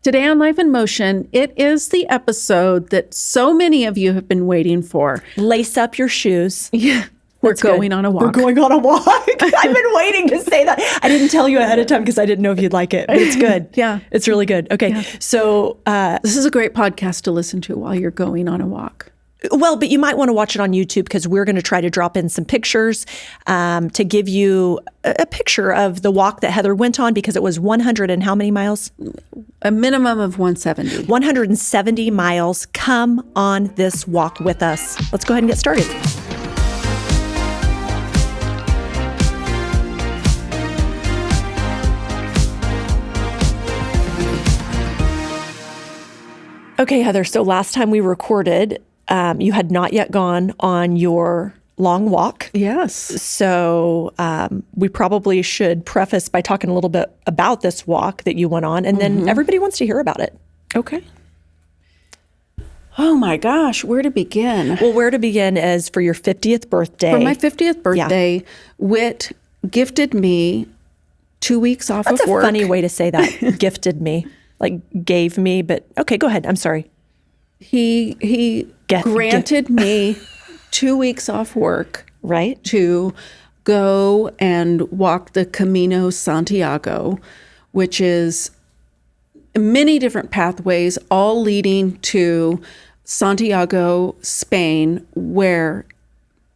Today on Life in Motion, it is the episode that so many of you have been waiting for. Lace up your shoes. Yeah. We're going on a walk. We're going on a walk. I've been waiting to say that. I didn't tell you ahead of time because I didn't know if you'd like it, but it's good. Yeah. It's really good. Okay. Yeah. So this is a great podcast to listen to while you're going on a walk. Well, but you might want to watch it on YouTube because we're going to try to drop in some pictures to give you a picture of the walk that Heather went on, because it was 100 and how many miles? A minimum of 170. 170 miles. Come on this walk with us. Let's go ahead and get started. Okay, Heather, so last time we recorded, you had not yet gone on your long walk. Yes. So we probably should preface by talking a little bit about this walk that you went on, and then everybody wants to hear about it. Okay. Oh my gosh, where to begin? Well, where to begin is for your 50th birthday. For my 50th birthday, Whit gifted me 2 weeks off That's of work. That's a funny way to say that. Gifted me. Like gave me, but okay, go ahead. I'm sorry. He granted me 2 weeks off work, right, to go and walk the Camino Santiago, which is many different pathways, all leading to Santiago, Spain, where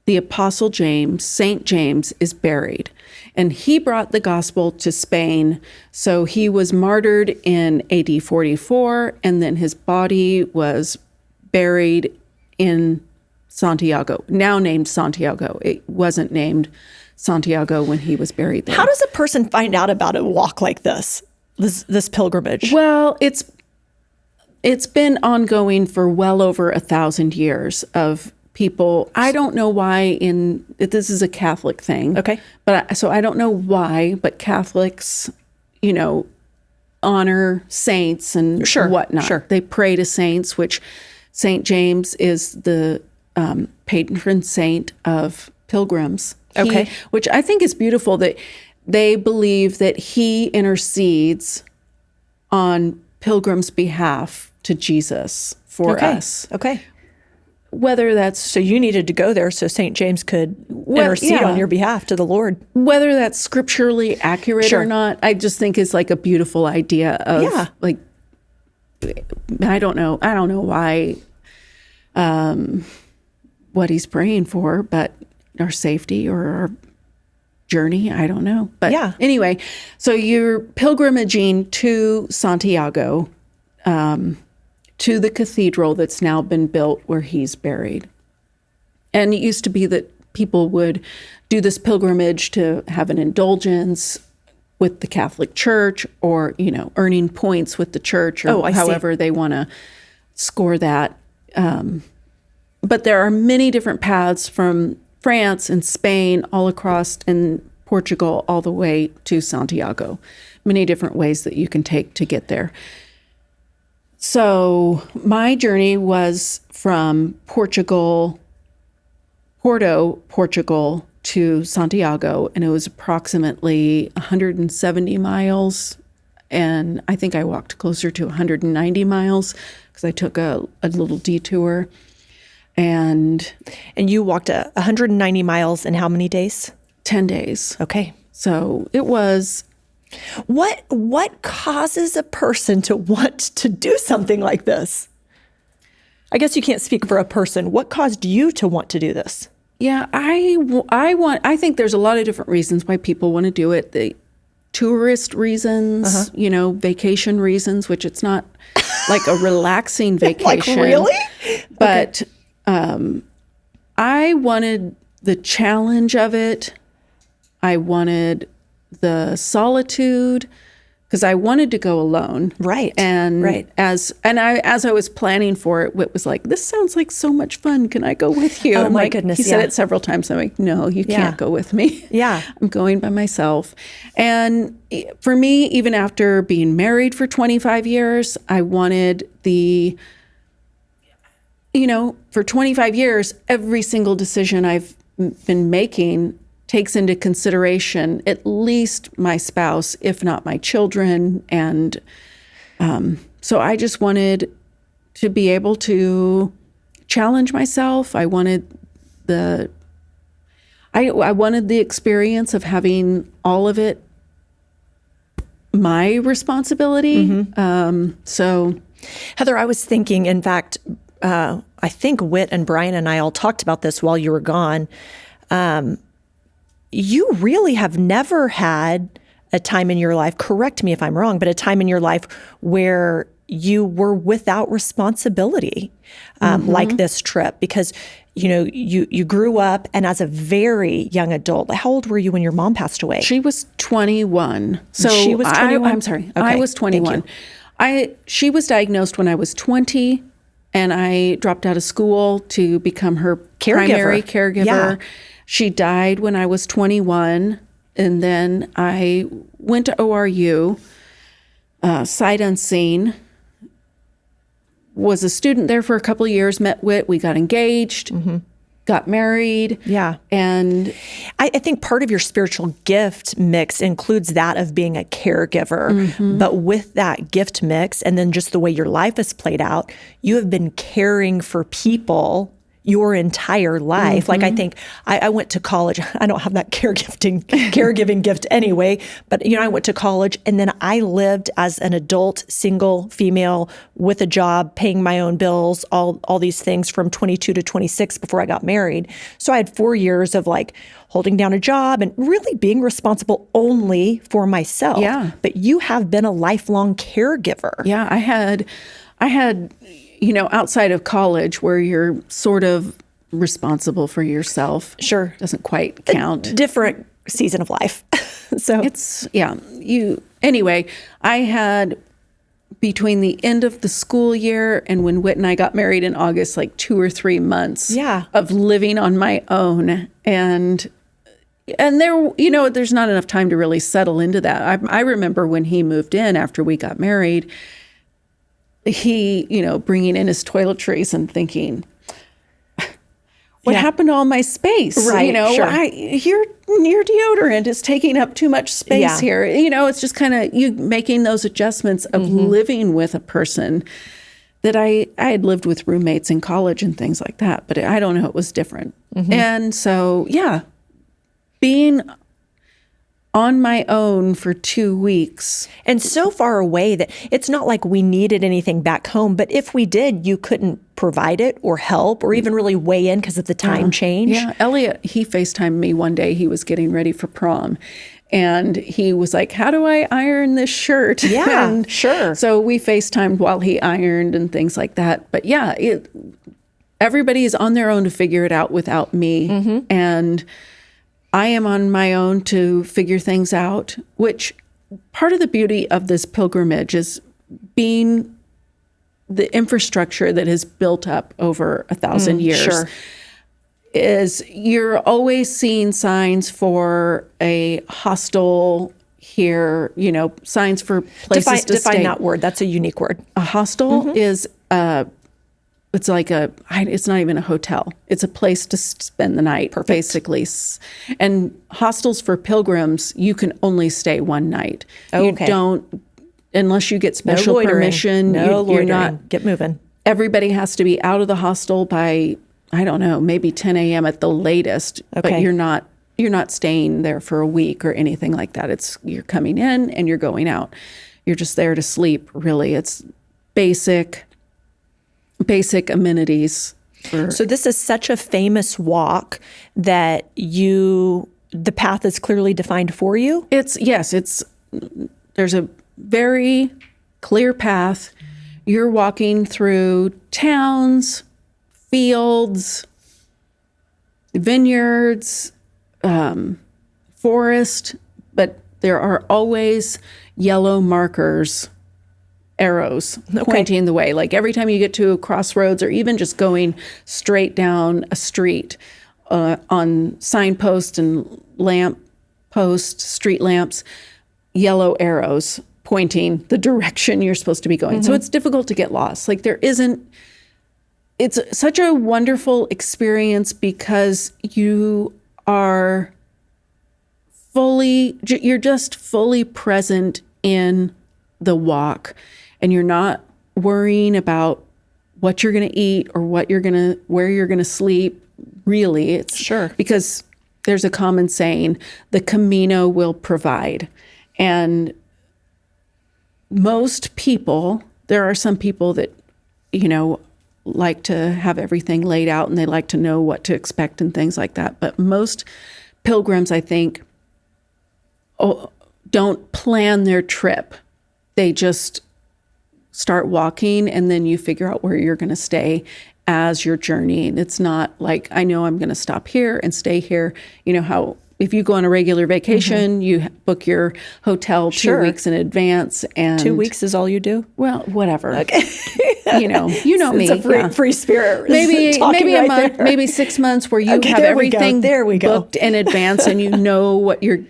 the Apostle James, St. James, is buried. And he brought the gospel to Spain. So he was martyred in AD 44, and then his body was buried in Santiago, now named Santiago. It wasn't named Santiago when he was buried there. How does a person find out about a walk like this pilgrimage? Well, it's been ongoing for well over 1,000 years of people. I don't know why this is a Catholic thing. Okay. So I don't know why, but Catholics, honor saints and whatnot. Sure. They pray to saints, which St. James is the patron saint of pilgrims. Okay. Which I think is beautiful that they believe that he intercedes on pilgrims' behalf to Jesus for us. Okay. Whether that's... So you needed to go there so St. James could intercede on your behalf to the Lord. Whether that's scripturally accurate or not, I just think is like a beautiful idea of like, I don't know why, what he's praying for, but our safety or our journey, I don't know. But anyway, so you're pilgrimaging to Santiago, to the cathedral that's now been built where he's buried. And it used to be that people would do this pilgrimage to have an indulgence with the Catholic Church, or, earning points with the church, or however they want to score that. But there are many different paths from France and Spain all across, and Portugal all the way to Santiago. Many different ways that you can take to get there. So my journey was from Porto, Portugal to Santiago, and it was approximately 170 miles. And I think I walked closer to 190 miles because I took a little detour. And you walked 190 miles in how many days? 10 days. Okay. So it was... What causes a person to want to do something like this? I guess you can't speak for a person. What caused you to want to do this? Yeah, I think there's a lot of different reasons why people want to do it. The tourist reasons, vacation reasons, which it's not like a relaxing vacation. Like, really? But I wanted the challenge of it. I wanted the solitude, because I wanted to go alone. Right. And as I was planning for it, it was like, this sounds like so much fun. Can I go with you? Oh, my goodness. He said it several times. I'm like, no, you can't go with me. Yeah. I'm going by myself. And for me, even after being married for 25 years, I wanted for 25 years, every single decision I've been making takes into consideration at least my spouse, if not my children, and So I just wanted to be able to challenge myself. I wanted I wanted the experience of having all of it my responsibility. So Heather, I was thinking, in fact, I think Whit and Brian and I all talked about this while you were gone. You really have never had a time in your life, correct me if I'm wrong, but a time in your life where you were without responsibility, like this trip, because you grew up, and as a very young adult, how old were you when your mom passed away? She was 21. So she was 21? I'm sorry. Okay, I was 21. She was diagnosed when I was 20, and I dropped out of school to become her primary caregiver. Yeah. She died when I was 21, and then I went to ORU, sight unseen. Was a student there for a couple of years, met Whit, we got engaged, got married. Yeah. And I think part of your spiritual gift mix includes that of being a caregiver. But with that gift mix, and then just the way your life has played out, you have been caring for people your entire life. Like, I think I went to college. I don't have that caregiving gift anyway, but I went to college, and then I lived as an adult, single female with a job, paying my own bills, all these things from 22 to 26 before I got married. So I had 4 years of like holding down a job and really being responsible only for myself. Yeah. But you have been a lifelong caregiver. Yeah, I had outside of college where you're sort of responsible for yourself. Sure. Doesn't quite count. A different season of life. So anyway, I had, between the end of the school year and when Whit and I got married in August, like 2 or 3 months of living on my own. And there, there's not enough time to really settle into that. I remember when he moved in after we got married, he, bringing in his toiletries and thinking, what happened to all my space? Right. Sure. Your deodorant is taking up too much space here. It's just kind of you making those adjustments of living with a person that I had lived with roommates in college and things like that, but I don't know, it was different. And so, being on my own for 2 weeks. And so far away that it's not like we needed anything back home, but if we did, you couldn't provide it or help or even really weigh in because of the time change. Yeah, Elliot, he FaceTimed me one day. He was getting ready for prom. And he was like, how do I iron this shirt? Yeah, and sure. So we FaceTimed while he ironed and things like that. But everybody is on their own to figure it out without me. And I am on my own to figure things out, which part of the beauty of this pilgrimage is being the infrastructure that has built up over 1,000 years. Sure. Is you're always seeing signs for a hostel here, signs for places to stay. Define that word. That's a unique word. A hostel is it's like it's not even a hotel. It's a place to spend the night, basically. And hostels for pilgrims, you can only stay one night. Okay. You don't, unless you get special permission. You're not. Get moving. Everybody has to be out of the hostel by, I don't know, maybe 10 a.m. at the latest. Okay. But you're not staying there for a week or anything like that. You're coming in and you're going out. You're just there to sleep, really. It's basic amenities. So this is such a famous walk that the path is clearly defined for you? There's a very clear path. You're walking through towns, fields, vineyards, forest, but there are always yellow markers, arrows pointing the way. Like every time you get to a crossroads or even just going straight down a street on signposts and street lamps, yellow arrows pointing the direction you're supposed to be going. So it's difficult to get lost. Like it's such a wonderful experience because you're just fully present in the walk. And you're not worrying about what you're going to eat or where you're going to sleep. Really, it's sure, because there's a common saying, the Camino will provide. And most people, there are some people that, like to have everything laid out and they like to know what to expect and things like that. But most pilgrims, I think, don't plan their trip. They just start walking and then you figure out where you're going to stay as you're journeying. It's not like, I know I'm going to stop here and stay here. You know how if you go on a regular vacation, you book your hotel 2 weeks in advance, and 2 weeks is all you do? Well, whatever. Okay. you know me. It's a free spirit. Maybe a month, there. maybe 6 months where you have everything booked in advance and you know what you're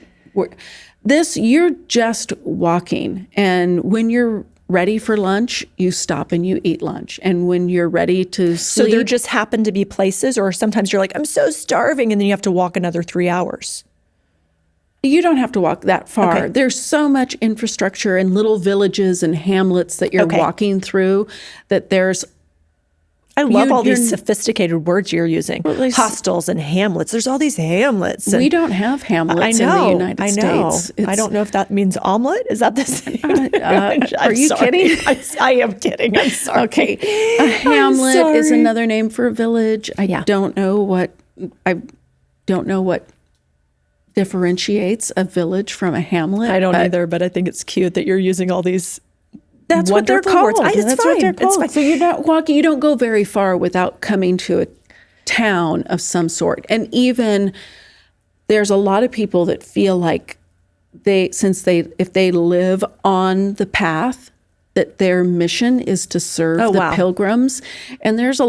just walking. And when you're ready for lunch, you stop and you eat lunch. And when you're ready to sleep. So there just happen to be places, or sometimes you're like, I'm so starving, and then you have to walk another 3 hours. You don't have to walk that far. Okay. There's so much infrastructure and little villages and hamlets that you're walking through that there's. I love all these sophisticated words you're using. Well, hostels and hamlets. There's all these hamlets. We don't have hamlets in the United States. I don't know if that means omelet. Is that the same? Are you kidding? I am kidding. I'm sorry. Okay. A hamlet is another name for a village. I don't know what differentiates a village from a hamlet. I don't either, but I think it's cute that you're using all these. That's what they're called. That's what they're called. So you're not walking. You don't go very far without coming to a town of some sort. And even there's a lot of people that feel like if they live on the path, that their mission is to serve the pilgrims. And there's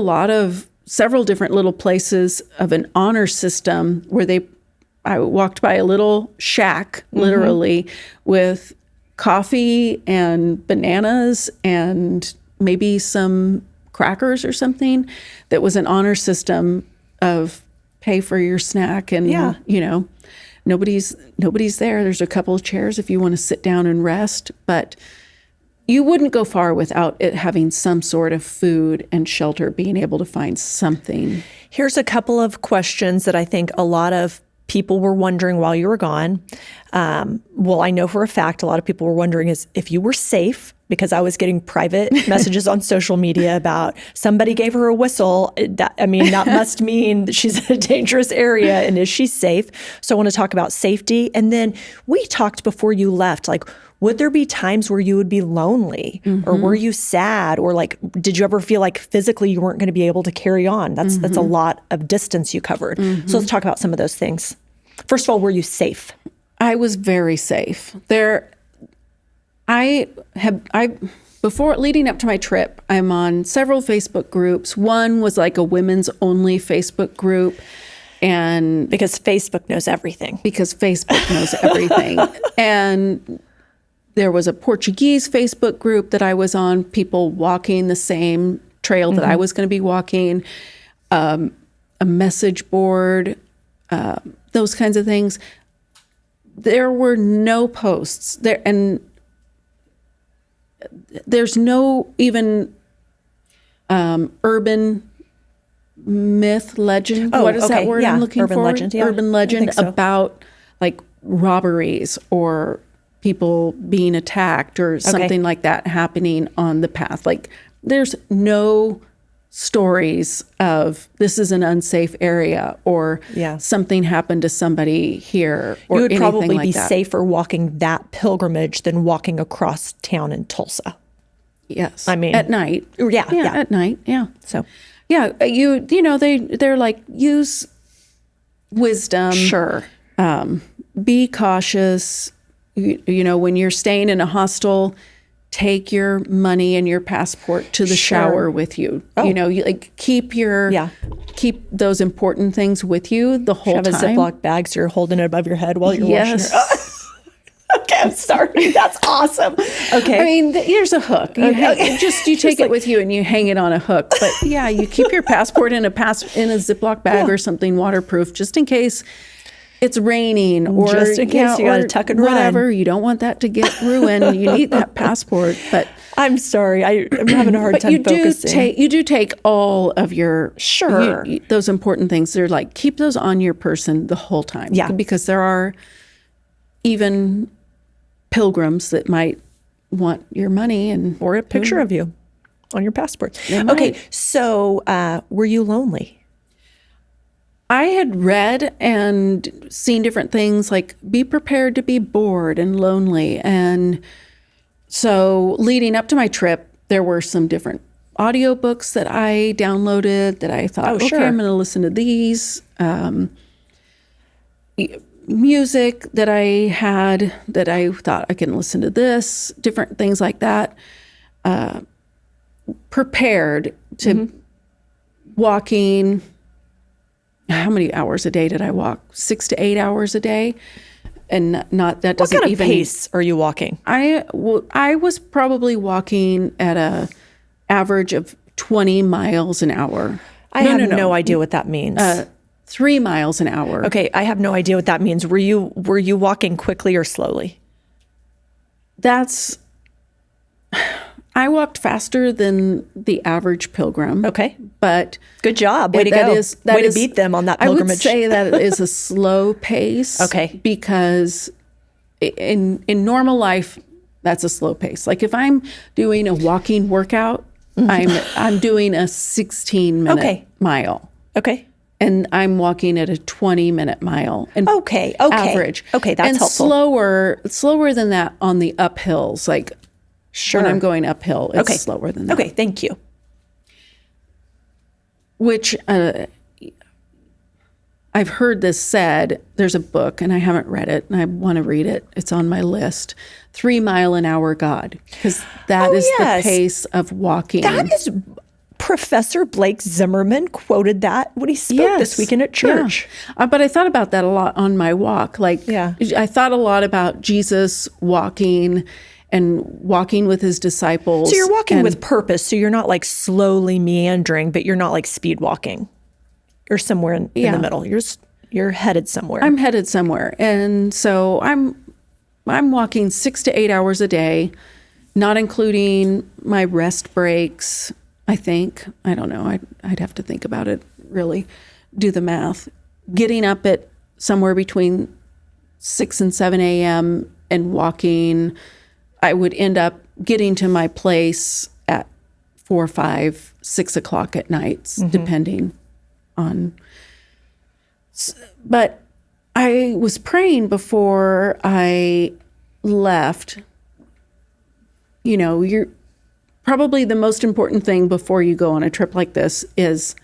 several different little places of an honor system where I walked by a little shack, literally, with coffee and bananas and maybe some crackers or something. That was an honor system of pay for your snack, and nobody's there. There's a couple of chairs if you want to sit down and rest, but you wouldn't go far without it having some sort of food and shelter, being able to find something. Here's a couple of questions that I think a lot of people were wondering while you were gone. Well, I know for a fact a lot of people were wondering is if you were safe, because I was getting private messages on social media about somebody gave her a whistle. That must mean that she's in a dangerous area, and is she safe? So I want to talk about safety. And then we talked before you left, like, would there be times where you would be lonely, or were you sad, or like, did you ever feel like physically you weren't going to be able to carry on? That's a lot of distance you covered. So let's talk about some of those things. First of all, were you safe? I was very safe. Before leading up to my trip, I'm on several Facebook groups. One was like a women's only Facebook group. And because Facebook knows everything. And there was a Portuguese Facebook group that I was on, people walking the same trail that I was going to be walking, a message board, those kinds of things. There were no posts there, and there's no even urban myth, legend. What is that word I'm looking for? Urban legend. Yeah. Urban legend about like robberies or people being attacked or something like that happening on the path. Like, there's no stories of this is an unsafe area or something happened to somebody here or you would anything probably like be that. Safer walking that pilgrimage than walking across town in Tulsa. Yes. I mean, at night. Yeah. At night. Yeah. So, yeah, they're like, use wisdom. Sure. Be cautious. When you're staying in a hostel, take your money and your passport to the shower with you. You keep those important things with you the whole time. Have a Ziploc bag so you're holding it above your head while you're washing your Okay, I'm sorry. That's awesome. Okay. I mean, here's a hook. You take it with you and you hang it on a hook. But yeah, you keep your passport in a Ziploc bag or something waterproof, just in case it's raining, or just in case you got to tuck and whatever. run. You don't want that to get ruined. You need that passport. But I'm sorry. I'm having a hard time focusing. You do take all of your Sure. those important things. They're like, keep those on your person the whole time. Yeah. Because there are even pilgrims that might want your money or a picture of you on your passport. Okay. So were you lonely? I had read and seen different things like be prepared to be bored and lonely. And so leading up to my trip, there were some different audiobooks that I downloaded that I thought, okay, I'm going to listen to these. Music that I had that I thought I can listen to this, different things like that. Prepared to walking. How many hours a day did I walk? 6 to 8 hours a day, and not that doesn't even. What kind of pace are you walking? I was probably walking at a average of 20 miles an hour. I have no idea what that means. 3 miles an hour. Okay, I have no idea what that means. Were you walking quickly or slowly? I walked faster than the average pilgrim. Okay. But good job. Way to go. Way to beat them on that pilgrimage. I would say that it is a slow pace. Okay. Because in normal life, that's a slow pace. Like if I'm doing a walking workout, I'm doing a 16-minute mile. Okay. And I'm walking at a 20-minute mile. And okay. Average. Okay, that's helpful. Slower than that on the uphills. Like when I'm going uphill, it's slower than that. Okay, thank you. Which I've heard this said. There's a book, and I haven't read it, and I want to read it. It's on my list. 3 mile an hour God, because that is the pace of walking. That is Professor Blake Zimmerman quoted that when he spoke this weekend at church. Yeah. But I thought about that a lot on my walk. I thought a lot about Jesus walking and walking with his disciples. So you're walking with purpose. So you're not like slowly meandering, but you're not like speed walking. You're somewhere in the middle. You're headed somewhere. I'm headed somewhere. And so I'm walking 6 to 8 hours a day, not including my rest breaks, I think. I don't know. I'd have to think about it, really do the math. Getting up at somewhere between 6 and 7 a.m. and walking. I would end up getting to my place at 4, 5, 6 o'clock at nights, depending on. But I was praying before I left. You know, you're probably the most important thing before you go on a trip like this is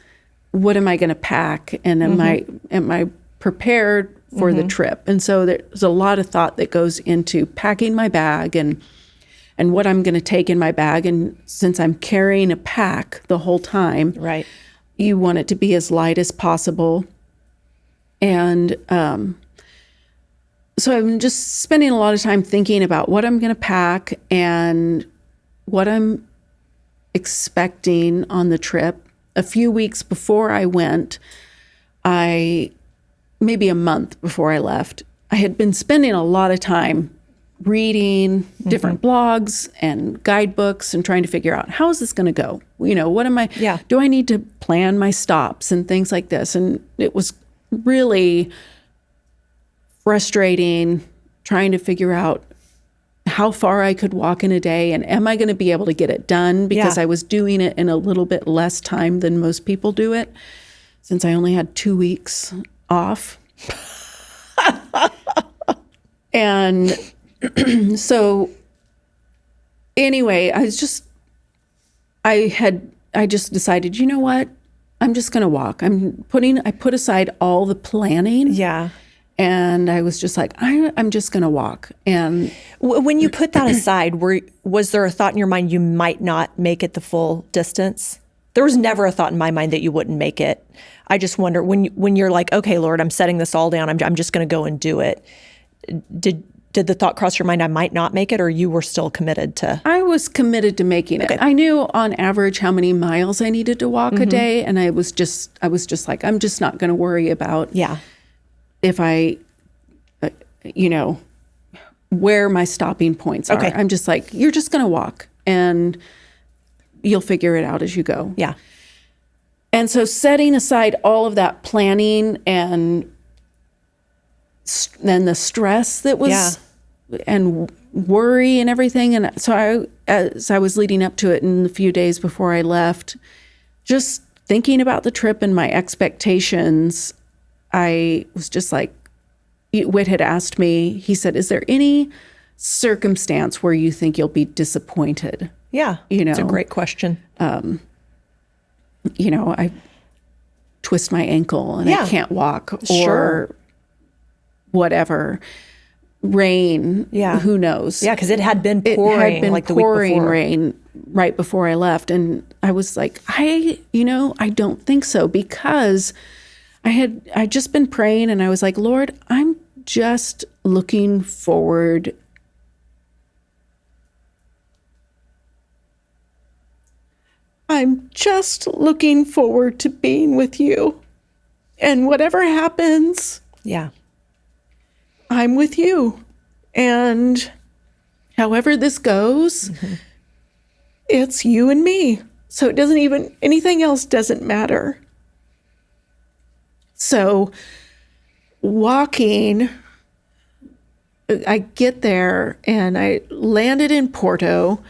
what am I going to pack, and am I prepared for the trip? And so there's a lot of thought that goes into packing my bag and what I'm going to take in my bag. And since I'm carrying a pack the whole time, right, you want it to be as light as possible. And so I'm just spending a lot of time thinking about what I'm going to pack and what I'm expecting on the trip. A few weeks before I went, maybe a month before I left, I had been spending a lot of time reading different blogs and guidebooks and trying to figure out, how is this going to go? You know, what am I, do I need to plan my stops and things like this? And it was really frustrating trying to figure out how far I could walk in a day and am I going to be able to get it done? Because I was doing it in a little bit less time than most people do it, since I only had 2 weeks off. And so anyway, I just decided, you know what? I'm just going to walk. I put aside all the planning. Yeah. And I was just like, I'm just going to walk. And when you put that aside, was there a thought in your mind you might not make it the full distance? There was never a thought in my mind that you wouldn't make it. I just wonder when you're like, okay, Lord, I'm setting this all down. I'm just going to go and do it. Did the thought cross your mind I might not make it, or you were still committed to? I was committed to making it. I knew on average how many miles I needed to walk a day, and I was just like, I'm just not going to worry about if I, where my stopping points are. I'm just like, you're just going to walk. and you'll figure it out as you go. Yeah. And so setting aside all of that planning and then the stress that was and worry and everything. And so as I was leading up to it in the few days before I left, just thinking about the trip and my expectations, I was just like, Whit had asked me, he said, is there any circumstance where you think you'll be disappointed? Yeah. It's a great question. I twist my ankle and I can't walk or whatever. Rain. Yeah. Who knows? Yeah. Because it had been pouring the week before. Rain right before I left. And I was like, I don't think so, because I just been praying and I was like, Lord, I'm just looking forward. I'm just looking forward to being with you. And whatever happens, I'm with you. And however this goes, it's you and me. So it anything else doesn't matter. So walking, I get there and I landed in Porto.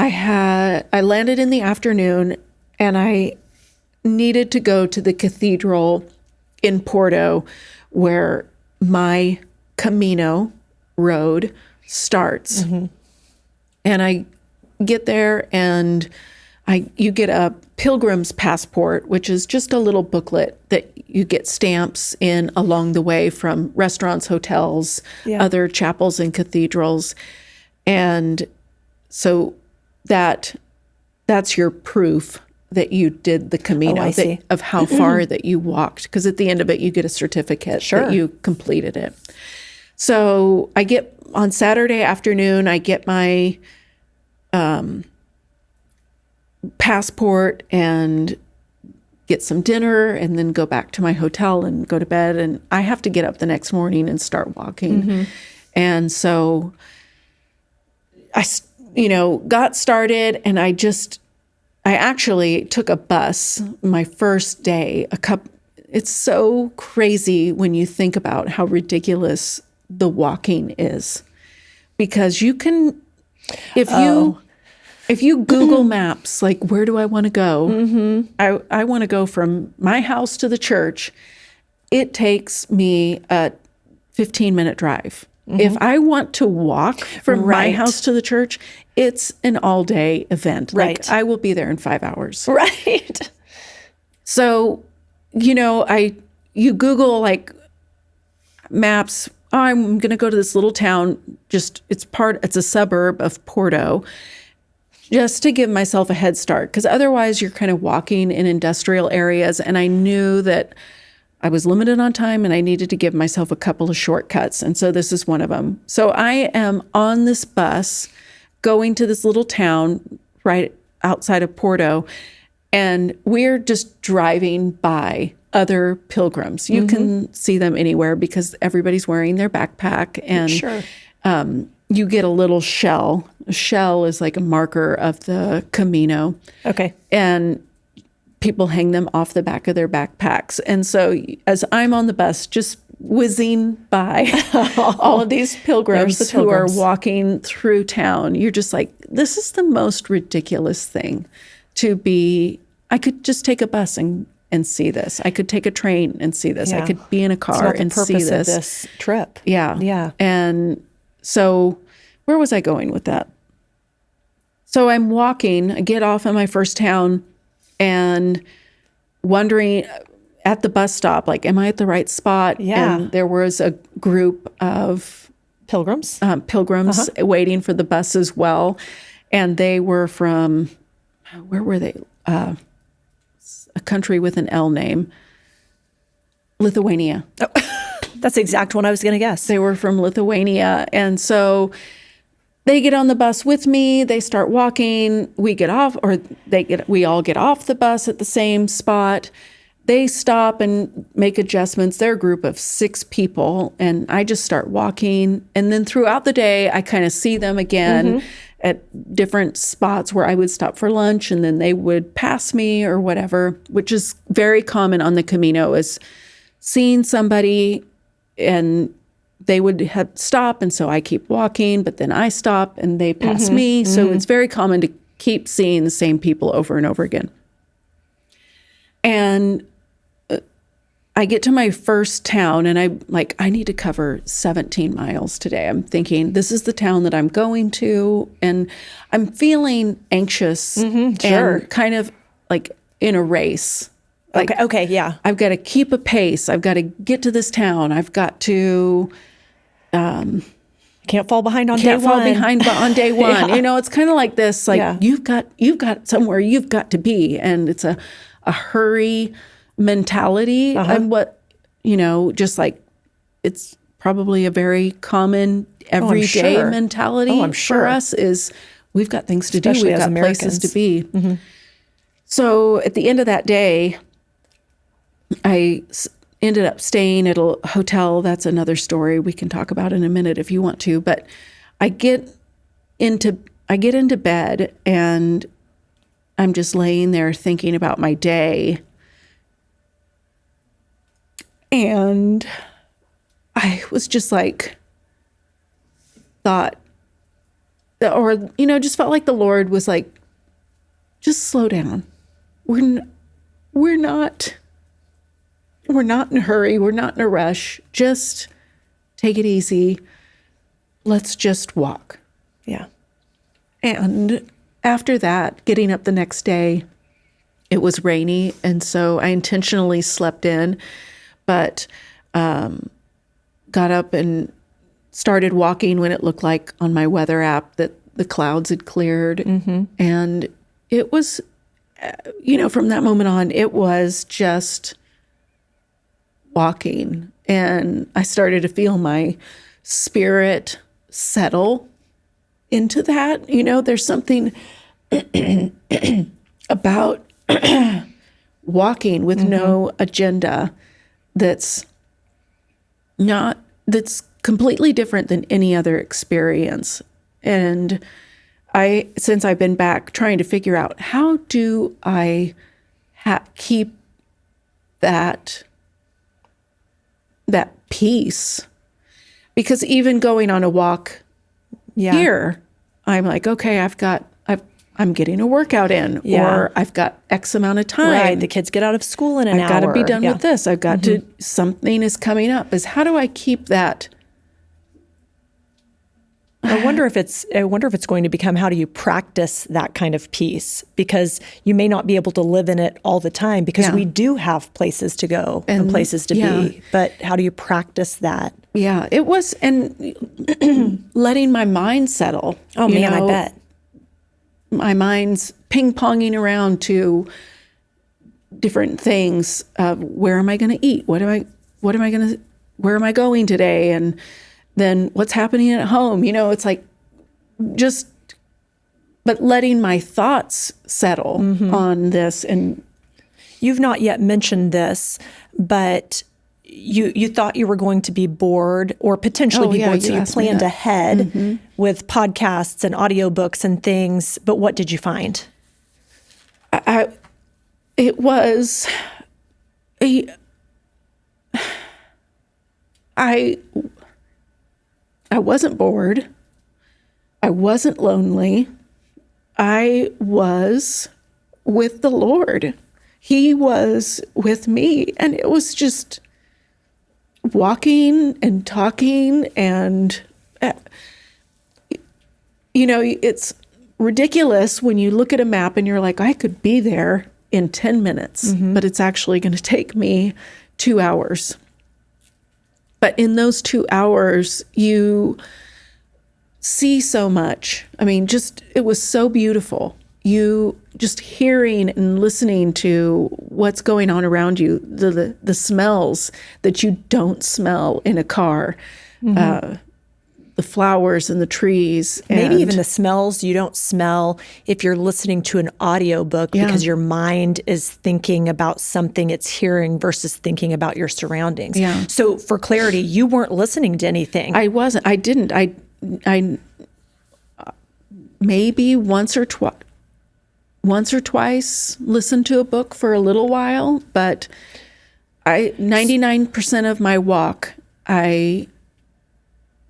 I landed in the afternoon and I needed to go to the cathedral in Porto where my Camino road starts. And I get there and you get a pilgrim's passport, which is just a little booklet that you get stamps in along the way from restaurants, hotels, other chapels and cathedrals. And so that's your proof that you did the Camino, of how far that you walked. Because at the end of it, you get a certificate that you completed it. So on Saturday afternoon, I get my passport and get some dinner and then go back to my hotel and go to bed. And I have to get up the next morning and start walking. And so I got started and I actually took a bus my first day. It's so crazy when you think about how ridiculous the walking is, because you can, if you Google Maps, like, where do I want to go? I want to go from my house to the church. It takes me a 15-minute drive. If I want to walk from my house to the church, it's an all-day event. Like, I will be there in 5 hours. Right. So, you Google like maps. Oh, I'm going to go to this little town. It's a suburb of Porto, just to give myself a head start. Because otherwise you're kind of walking in industrial areas. And I knew that I was limited on time and I needed to give myself a couple of shortcuts. And so this is one of them. So I am on this bus going to this little town right outside of Porto, and we're just driving by other pilgrims. You can see them anywhere because everybody's wearing their backpack, and you get a little shell. A shell is like a marker of the Camino. Okay. And people hang them off the back of their backpacks. And so as I'm on the bus, just whizzing by all of these pilgrims who are walking through town, you're just like, this is the most ridiculous thing to be. I could just take a bus and see this. I could take a train and see this. I could be in a car and see this. It's not the purpose of this trip. Yeah. Yeah. And so where was I going with that? So I'm walking, I get off at my first town and wondering at the bus stop, like, am I at the right spot? Yeah. And there was a group of pilgrims waiting for the bus as well. And they were from, where were they? A country with an L name. Lithuania. Oh, that's the exact one I was going to guess. They were from Lithuania. And so they get on the bus with me. They start walking. We get off, we all get off the bus at the same spot. They stop and make adjustments. They're a group of 6 people, and I just start walking. And then throughout the day, I kind of see them again. at different spots where I would stop for lunch and then they would pass me or whatever, which is very common on the Camino, is seeing somebody and they would have stop. And so I keep walking, but then I stop and they pass me. So it's very common to keep seeing the same people over and over again. And I get to my first town and I need to cover 17 miles today. I'm thinking, this is the town that I'm going to. And I'm feeling anxious and kind of like in a race. Like, okay, yeah. I've got to keep a pace. I've got to get to this town. I've got to... can't fall behind on day one. Can't fall behind on day one. It's kind of like this, like you've got somewhere you've got to be. And it's a hurry mentality. And what, just like it's probably a very common everyday mentality for us is we've got things to do. We've got places to be. So at the end of that day, I ended up staying at a hotel. That's another story we can talk about in a minute if you want to. But I get into bed and I'm just laying there thinking about my day. And I was just like, just felt like the Lord was like, just slow down. We're not in a hurry. We're not in a rush. Just take it easy. Let's just walk. Yeah. And after that, getting up the next day, it was rainy. And so I intentionally slept in, but got up and started walking when it looked like on my weather app that the clouds had cleared. And it was, from that moment on, it was just walking. And I started to feel my spirit settle into that. There's something about walking with no agenda that's completely different than any other experience. And since I've been back trying to figure out how do I keep that peace, because even going on a walk here, I'm like, okay, I'm getting a workout in, or I've got X amount of time. Right, the kids get out of school in an hour. I've got to be done with this. I've got to, something is coming up. Is how do I keep that? I wonder if it's going to become, how do you practice that kind of peace? Because you may not be able to live in it all the time, because we do have places to go and places to be. But how do you practice that? Yeah, it was, and letting my mind settle. Oh man, I bet. My mind's ping-ponging around to different things. Where am I going to eat? Where am I going today? And then what's happening at home? It's like but letting my thoughts settle on this. And you've not yet mentioned this, but you thought you were going to be bored or potentially be bored, so you planned ahead with podcasts and audiobooks and things. But what did you find? I wasn't bored. I wasn't lonely. I was with the Lord. He was with me. And it was just walking and talking. And, it's ridiculous when you look at a map and you're like, I could be there in 10 minutes, but it's actually going to take me 2 hours. But in those 2 hours, you see so much. I mean, it was so beautiful. You just hearing and listening to what's going on around you, the smells that you don't smell in a car, the flowers and the trees. Maybe even the smells you don't smell if you're listening to an audiobook, because your mind is thinking about something it's hearing versus thinking about your surroundings. Yeah. So for clarity, you weren't listening to anything. I wasn't. I didn't. maybe once or twice listened to a book for a little while, but 99% of my walk, I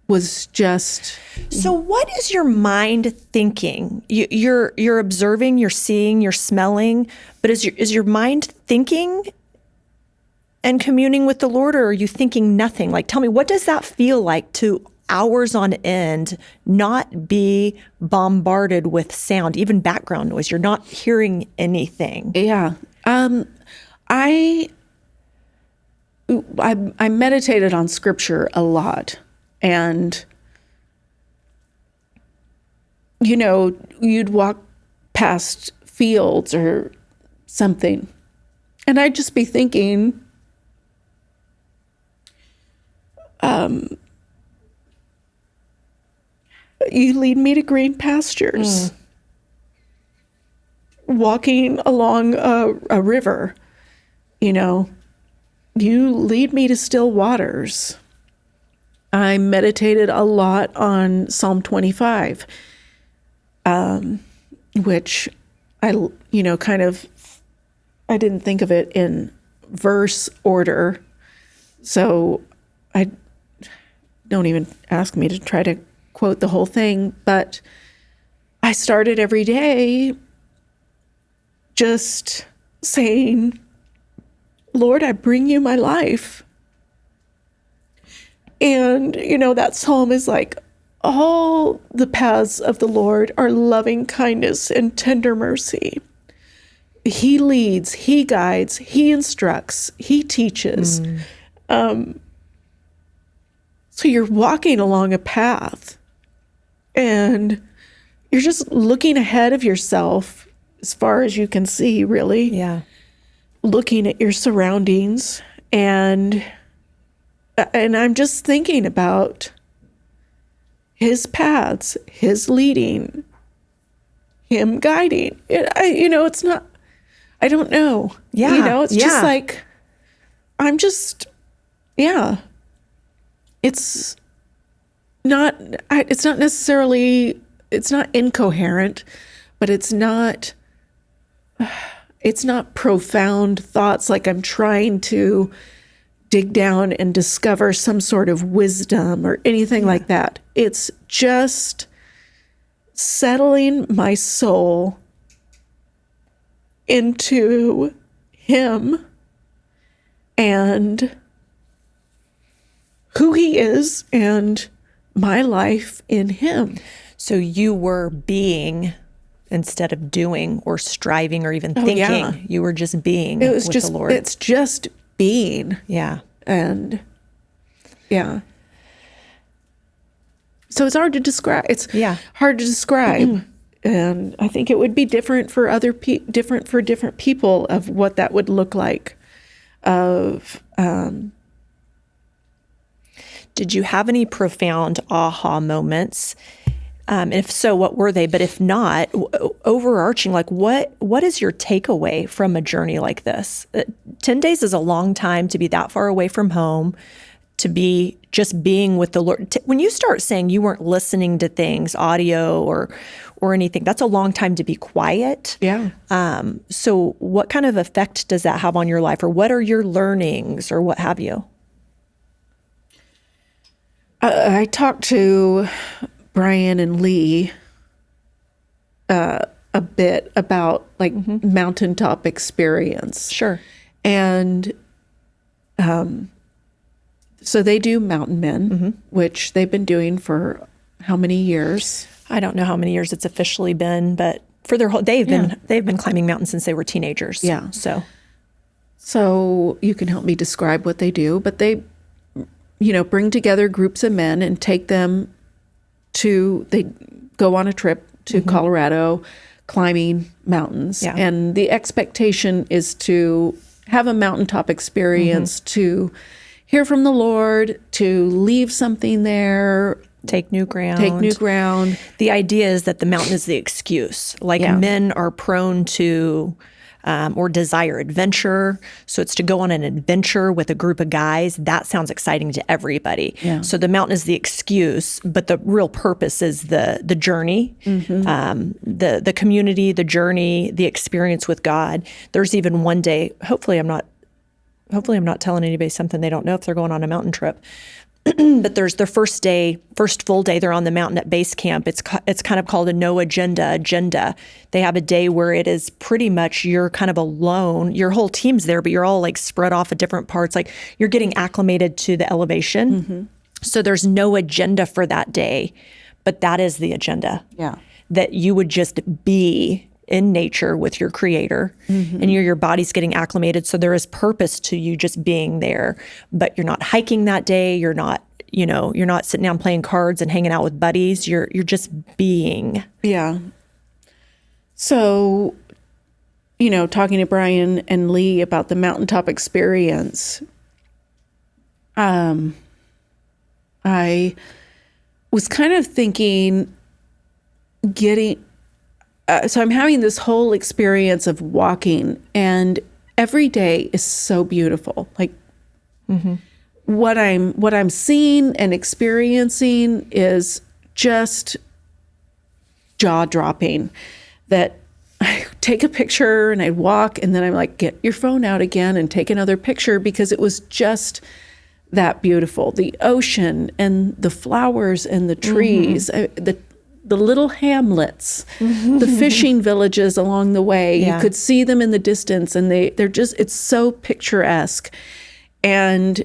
was just. So what is your mind thinking? You're observing, you're seeing, you're smelling, but is your mind thinking and communing with the Lord, or are you thinking nothing? Like, tell me, what does that feel like to hours on end not be bombarded with sound, even background noise? You're not hearing anything. Yeah. I meditated on scripture a lot, and you'd walk past fields or something, and I'd just be thinking, you lead me to green pastures. Walking along a river, you lead me to still waters. I meditated a lot on Psalm 25, which I didn't think of it in verse order, so I don't even ask me to try to quote the whole thing, but I started every day just saying, Lord, I bring you my life. And, that psalm is like, all the paths of the Lord are loving kindness and tender mercy. He leads, he guides, he instructs, he teaches. So you're walking along a path and you're just looking ahead of yourself as far as you can see, really. Yeah. Looking at your surroundings, and I'm just thinking about his paths, his leading, him guiding. It's not, I don't know. Yeah. It's just like, it's not necessarily, it's not incoherent, but it's not profound thoughts like I'm trying to dig down and discover some sort of wisdom or anything like that. It's just settling my soul into him and who he is and my life in him. So you were being instead of doing or striving or even thinking. Yeah. You were just being with the Lord. It's just being. Yeah. And yeah. So it's hard to describe. It's hard to describe. And I think it would be different for different people of what that would look like. Did you have any profound aha moments? And if so, what were they? But if not, overarching, like what is your takeaway from a journey like this? 10 days is a long time to be that far away from home, to be just being with the Lord. When you start saying you weren't listening to things, audio or anything, that's a long time to be quiet. Yeah. So what kind of effect does that have on your life, or what are your learnings, or what have you? I talked to Brian and Lee a bit about like mountaintop experience. Sure. And so they do Mountain Men, which they've been doing for how many years? I don't know how many years it's officially been, but for their whole they've been climbing mountains since they were teenagers. Yeah. So you can help me describe what they do, but they bring together groups of men and take them they go on a trip to Colorado, climbing mountains. Yeah. And the expectation is to have a mountaintop experience, to hear from the Lord, to leave something there. Take new ground. The idea is that the mountain is the excuse. Like men are prone to or desire adventure. So it's to go on an adventure with a group of guys. That sounds exciting to everybody. Yeah. So the mountain is the excuse, but the real purpose is the journey, the community, the journey, the experience with God. There's even one day, hopefully I'm not telling anybody something they don't know if they're going on a mountain trip. But there's their first full day they're on the mountain at base camp. It's kind of called a no agenda. They have a day where it is pretty much you're kind of alone. Your whole team's there, but you're all like spread off at different parts. Like you're getting acclimated to the elevation. So there's no agenda for that day, but that is the agenda. Yeah. That you would just be in nature with your creator and your body's getting acclimated. So there is purpose to you just being there, but you're not hiking that day. You're not sitting down playing cards and hanging out with buddies. You're just being. Yeah. So, talking to Brian and Lee about the mountaintop experience, I was kind of thinking so I'm having this whole experience of walking, and every day is so beautiful. Like what I'm seeing and experiencing is just jaw-dropping. That I take a picture and I walk, and then I'm like, get your phone out again and take another picture, because it was just that beautiful. The ocean and the flowers and the trees, the little hamlets, the fishing villages along the way. Yeah. You could see them in the distance, and it's so picturesque. And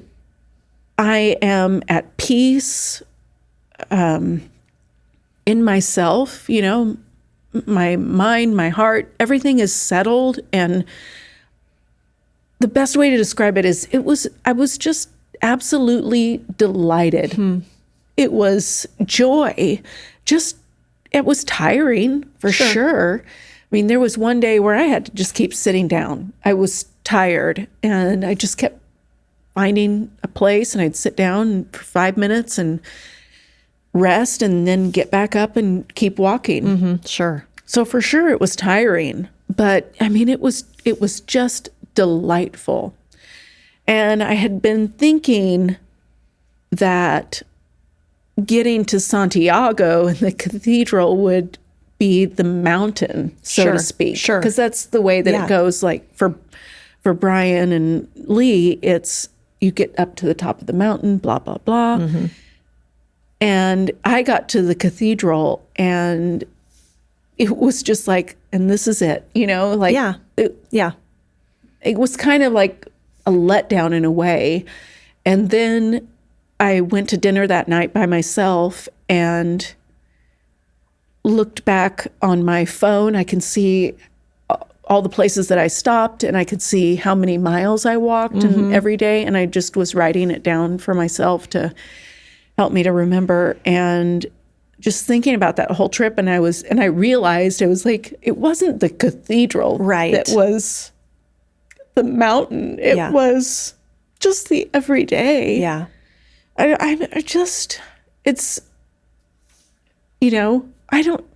I am at peace in myself, my mind, my heart, everything is settled. And the best way to describe it is I was just absolutely delighted. It was joy. It was tiring for sure. I mean, there was one day where I had to just keep sitting down. I was tired, and I just kept finding a place, and I'd sit down for 5 minutes and rest, and then get back up and keep walking. Sure. So for sure it was tiring, but I mean, it was just delightful. And I had been thinking that getting to Santiago and the cathedral would be the mountain, so to speak. Sure. Because that's the way that it goes. Like for Brian and Lee, it's you get up to the top of the mountain, blah, blah, blah. And I got to the cathedral, and it was just like, and this is it, like, it was kind of like a letdown in a way. And then I went to dinner that night by myself and looked back on my phone. I can see all the places that I stopped, and I could see how many miles I walked and every day. And I just was writing it down for myself to help me to remember, and just thinking about that whole trip. And I realized it was like, it wasn't the cathedral that was the mountain. It was just the everyday. Yeah.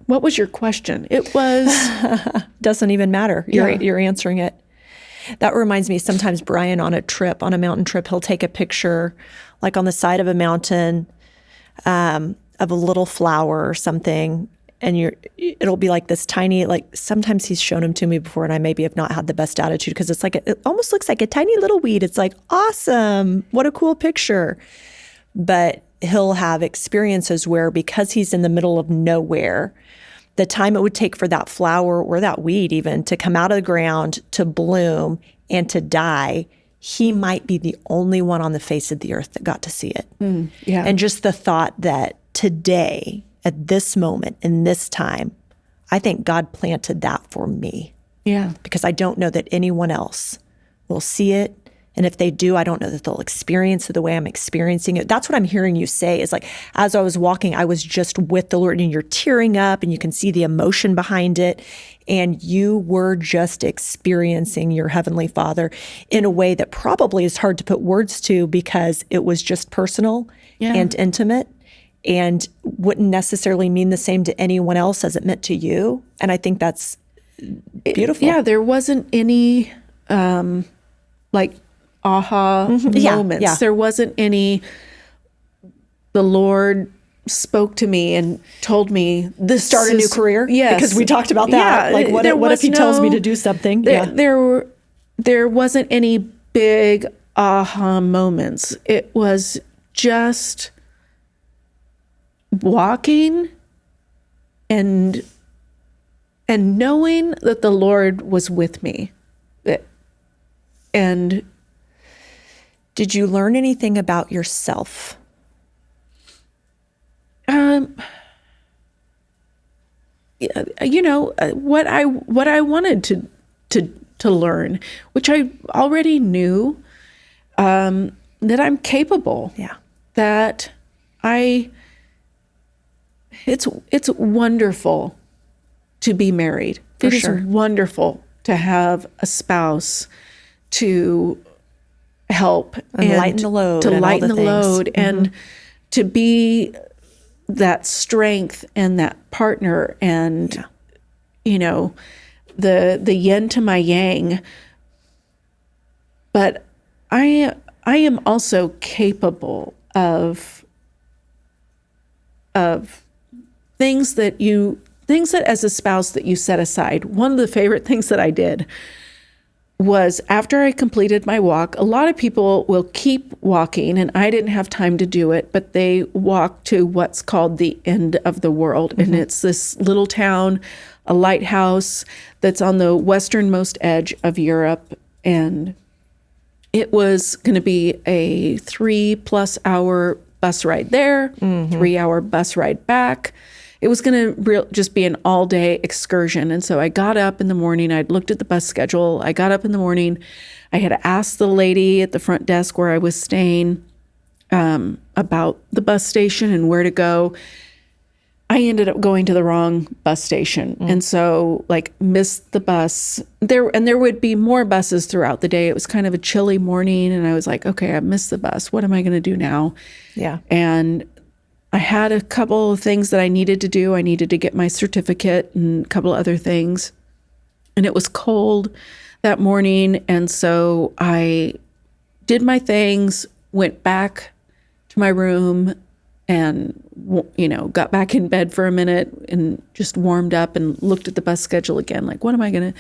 What was your question? It was. Doesn't even matter. You're answering it. That reminds me, sometimes Brian on a mountain trip, he'll take a picture like on the side of a mountain of a little flower or something. And it'll be like this tiny, like sometimes he's shown them to me before, and I maybe have not had the best attitude, because it's like, it almost looks like a tiny little weed. It's like, awesome. What a cool picture. But he'll have experiences where, because he's in the middle of nowhere, the time it would take for that flower or that weed even to come out of the ground, to bloom and to die, he might be the only one on the face of the earth that got to see it. And just the thought that today, at this moment, in this time, I think God planted that for me. Yeah. Because I don't know that anyone else will see it. And if they do, I don't know that they'll experience it the way I'm experiencing it. That's what I'm hearing you say, is like, as I was walking, I was just with the Lord, and you're tearing up, and you can see the emotion behind it. And you were just experiencing your Heavenly Father in a way that probably is hard to put words to, because it was just personal and intimate, and wouldn't necessarily mean the same to anyone else as it meant to you. And I think that's beautiful. Yeah, there wasn't any like aha moments. Yeah. There wasn't any, the Lord spoke to me and told me this Start a new career. Yes. Because we talked about that. Yeah, Like what if he tells me to do something? There wasn't any big aha moments. It was just walking and knowing that the Lord was with me. And did you learn anything about yourself? What I wanted to learn, which I already knew, that I'm capable. Yeah. That it's wonderful to be married. For It sure. is wonderful to have a spouse to help And lighten the load to and all lighten the the things. load, and to be that strength and that partner, and the yin to my yang. But I am also capable of things that as a spouse that you set aside. One of the favorite things that I did was, after I completed my walk, a lot of people will keep walking, and I didn't have time to do it, but they walk to what's called the end of the world. And it's this little town, a lighthouse that's on the westernmost edge of Europe. And it was going to be a 3+ hour bus ride there, 3-hour bus ride back. It was going to just be an all-day excursion. And so I got up in the morning. I'd looked at the bus schedule. I got up in the morning. I had asked the lady at the front desk where I was staying about the bus station and where to go. I ended up going to the wrong bus station. And so missed the bus. There would be more buses throughout the day. It was kind of a chilly morning. And I was like, okay, I missed the bus. What am I going to do now? Yeah. And I had a couple of things that I needed to do. I needed to get my certificate and a couple of other things. And it was cold that morning. And so I did my things, went back to my room, and, got back in bed for a minute and just warmed up and looked at the bus schedule again. Like, what am I going to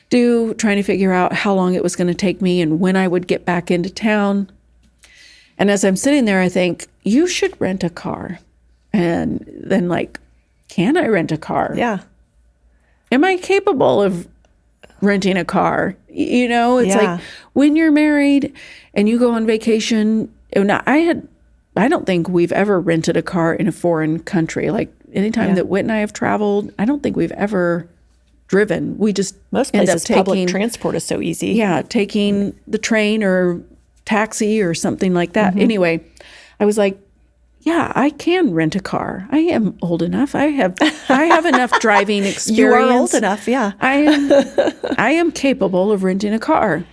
do? Trying to figure out how long it was going to take me and when I would get back into town. And as I'm sitting there, I think, you should rent a car. And then can I rent a car? Yeah. Am I capable of renting a car? It's like when you're married and you go on vacation. And I don't think we've ever rented a car in a foreign country. Like anytime that Whit and I have traveled, I don't think we've ever driven. We just most end places up taking, public transport is so easy. Yeah, taking the train or taxi or something like that. Anyway, I was like, yeah, I can rent a car. I am old enough. I have enough driving experience. You are old enough, yeah. I am capable of renting a car.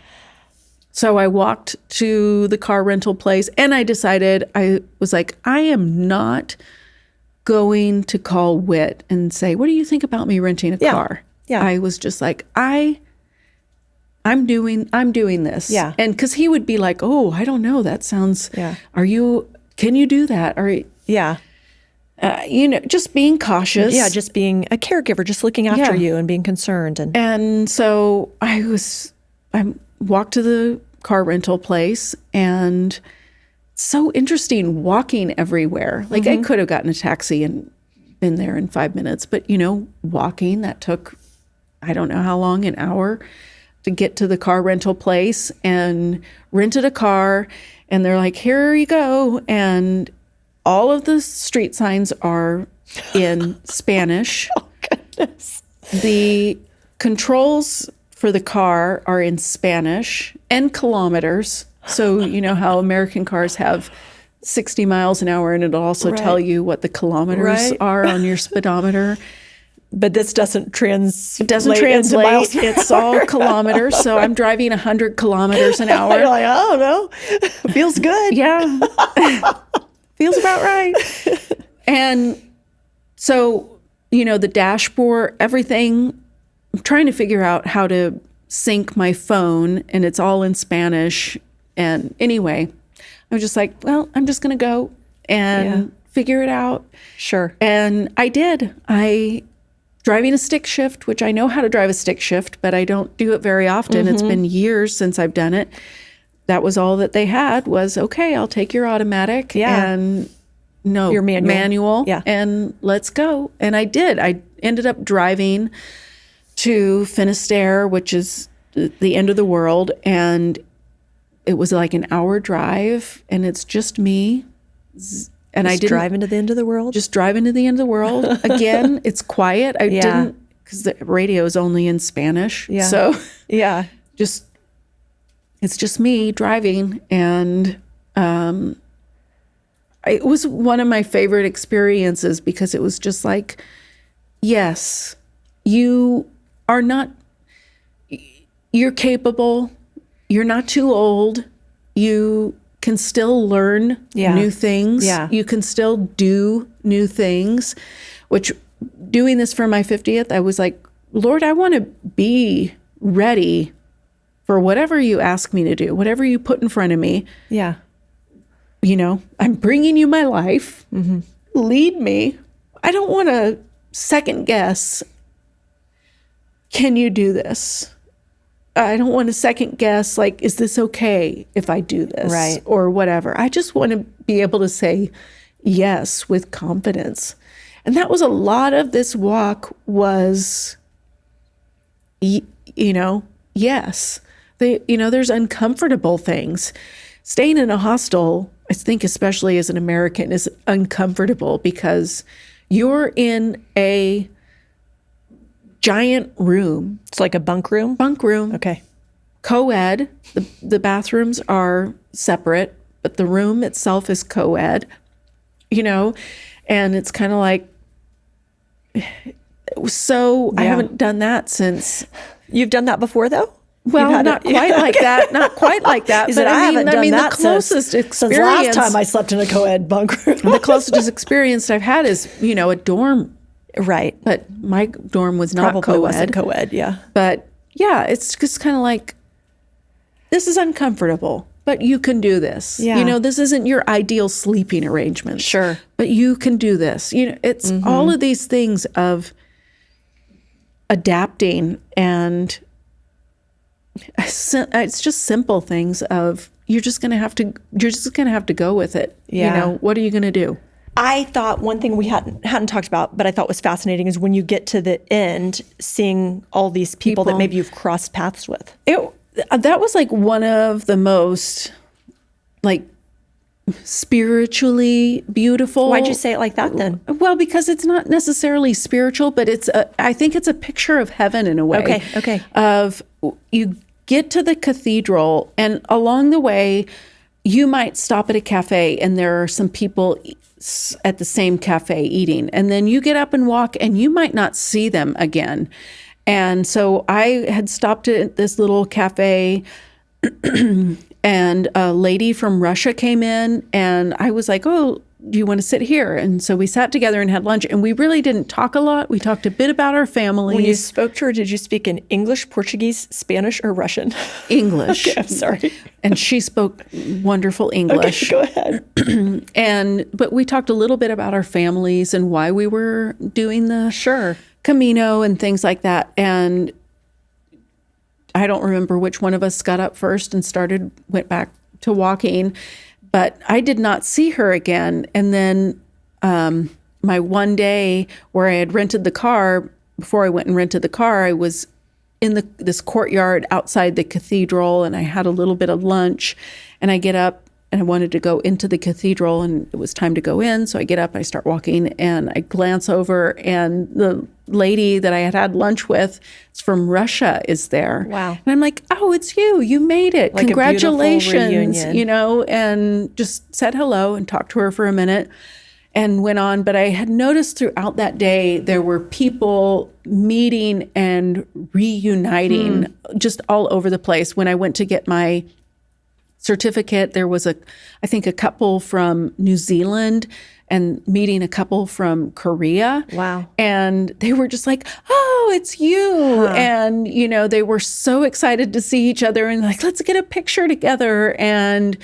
So I walked to the car rental place, and I decided, I was like, I am not going to call Whit and say, what do you think about me renting a car? Yeah. I was just like, I'm doing this. Yeah. And because he would be like, oh, I don't know. That sounds, Yeah. Can you do that? Or, Yeah. Just being cautious. Yeah, just being a caregiver, just looking after you and being concerned. And so I walked to the car rental place, and it's so interesting walking everywhere. Like I could have gotten a taxi and been there in 5 minutes, but walking, that took, I don't know how long, an hour to get to the car rental place, and rented a car. And they're like, here you go. And all of the street signs are in Spanish. Oh, goodness. The controls for the car are in Spanish and kilometers. So you know how American cars have 60 miles an hour, and it'll also tell you what the kilometers are on your speedometer. But this doesn't translate. It doesn't translate. It's all kilometers. So I'm driving 100 kilometers an hour. You're like, I don't know. It feels good. Yeah. Feels about right. And so, the dashboard, everything I'm trying to figure out how to sync my phone, and it's all in Spanish. And anyway, I was just like, well, I'm just going to go and figure it out. Sure. And I did. Driving a stick shift, which I know how to drive a stick shift, but I don't do it very often. It's been years since I've done it. That was all that they had was, okay, I'll take your automatic and your manual and let's go. And I did. I ended up driving to Finisterre, which is the end of the world. And it was like an hour drive, and it's just me. And I didn't drive into the end of the world. Just drive into the end of the world. Again, it's quiet. I didn't, because the radio is only in Spanish. Yeah. So it's just me driving. And it was one of my favorite experiences because it was just like, yes, you're capable. You're not too old. You can still learn new things. Yeah. You can still do new things, which doing this for my 50th, I was like, Lord, I want to be ready for whatever you ask me to do, whatever you put in front of me. Yeah. You know, I'm bringing you my life. Lead me. I don't want to second guess. Can you do this? I don't want to second guess, like, is this okay if I do this? Right. Or whatever. I just want to be able to say yes with confidence. And that was a lot of this walk was, yes. There's uncomfortable things. Staying in a hostel, I think especially as an American, is uncomfortable because you're in a giant room. It's like a bunk room? Bunk room. Okay. Co-ed. The bathrooms are separate, but the room itself is co-ed, and it's kind of like, so I haven't done that since. You've done that before though? Well, not quite like that. Not quite like that. But I haven't done that the closest since experience. last time I slept in a co-ed bunk room. The closest experience I've had is, a dorm. Right. But my dorm was not Probably co-ed. wasn't co-ed, yeah. But yeah, it's just kind of like, this is uncomfortable, but you can do this. Yeah. This isn't your ideal sleeping arrangement. Sure. But you can do this. It's all of these things of adapting, and it's just simple things of you're just going to have to go with it. Yeah. What are you going to do? I thought one thing we hadn't talked about, but I thought was fascinating, is when you get to the end, seeing all these people that maybe you've crossed paths with. That was like one of the most like spiritually beautiful. Why'd you say it like that then? Well, because it's not necessarily spiritual, but I think it's a picture of heaven in a way. Okay. Of you get to the cathedral, and along the way, you might stop at a cafe and there are some people at the same cafe eating, and then you get up and walk and you might not see them again. And so I had stopped at this little cafe and a lady from Russia came in, and I was like, oh, do you want to sit here? And so we sat together and had lunch, and we really didn't talk a lot. We talked a bit about our families. When you spoke to her, did you speak in English, Portuguese, Spanish, or Russian? English. Okay, I'm sorry. And she spoke wonderful English. Okay, go ahead. But we talked a little bit about our families and why we were doing the Camino and things like that. And I don't remember which one of us got up first and went back to walking, but I did not see her again. And then my one day where I had rented the car, before I went and rented the car, I was in this courtyard outside the cathedral, and I had a little bit of lunch, and I get up and I wanted to go into the cathedral, and it was time to go in. So I get up, I start walking, and I glance over, and the lady that I had lunch with, it's from Russia, is there. Wow. And I'm like, oh, it's you. You made it. Like congratulations. A reunion. And just said hello and talked to her for a minute and went on. But I had noticed throughout that day, there were people meeting and reuniting just all over the place. When I went to get my certificate. There was I think a couple from New Zealand and meeting a couple from Korea. Wow. And they were just like, oh, it's you. And, they were so excited to see each other and like, let's get a picture together. And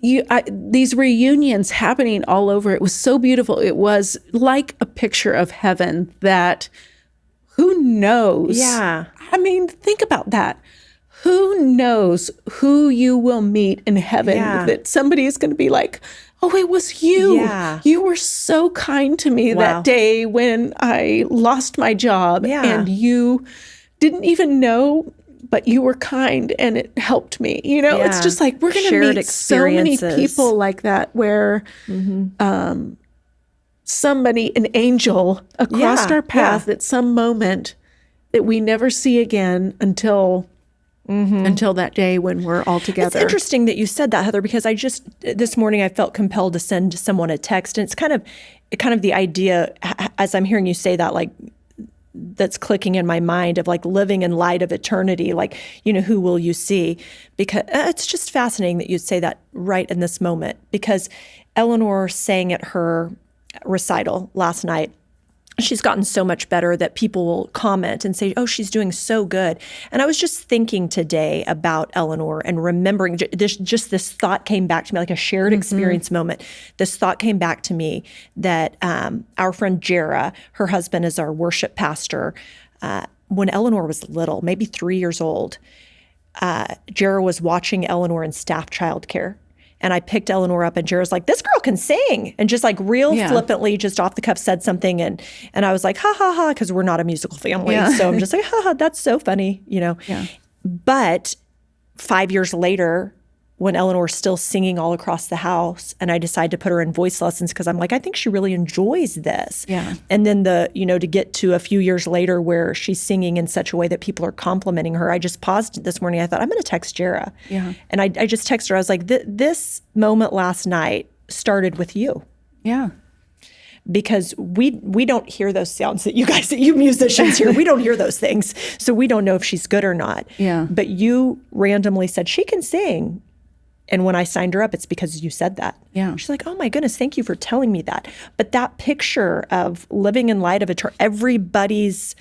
these reunions happening all over. It was so beautiful. It was like a picture of heaven that who knows? Yeah. I mean, think about that. Who knows who you will meet in heaven that somebody is going to be like, oh, it was you. Yeah. You were so kind to me that day when I lost my job and you didn't even know, but you were kind and it helped me. It's just like we're going to meet so many people like that where somebody, an angel across our path at some moment that we never see again until that day when we're all together. It's interesting that you said that, Heather, because this morning I felt compelled to send someone a text. And it's kind of the idea, as I'm hearing you say that, like, that's clicking in my mind of like living in light of eternity, like, who will you see? Because it's just fascinating that you'd say that right in this moment, because Eleanor sang at her recital last night. She's gotten so much better that people will comment and say, oh, she's doing so good. And I was just thinking today about Eleanor and remembering this thought came back to me, like a shared experience moment. This thought came back to me that our friend Jera, her husband is our worship pastor. When Eleanor was little, maybe 3 years old, Jera was watching Eleanor in staff childcare. And I picked Eleanor up and Jera's like, this girl can sing. And just like real flippantly, just off the cuff said something. And I was like, ha, ha, ha, because we're not a musical family. Yeah. So I'm just like, ha, ha, that's so funny, Yeah. But 5 years later, when Eleanor's still singing all across the house and I decide to put her in voice lessons because I'm like, I think she really enjoys this. Yeah. And then to get to a few years later where she's singing in such a way that people are complimenting her, I just paused this morning. I thought, I'm going to text Jera. Yeah. And I just texted her. I was like, this moment last night started with you. Yeah. Because we don't hear those sounds that you musicians hear. We don't hear those things. So we don't know if she's good or not. Yeah. But you randomly said, she can sing. And when I signed her up, it's because you said that. Yeah. She's like, oh my goodness, thank you for telling me that. But that picture of living in light of everybody's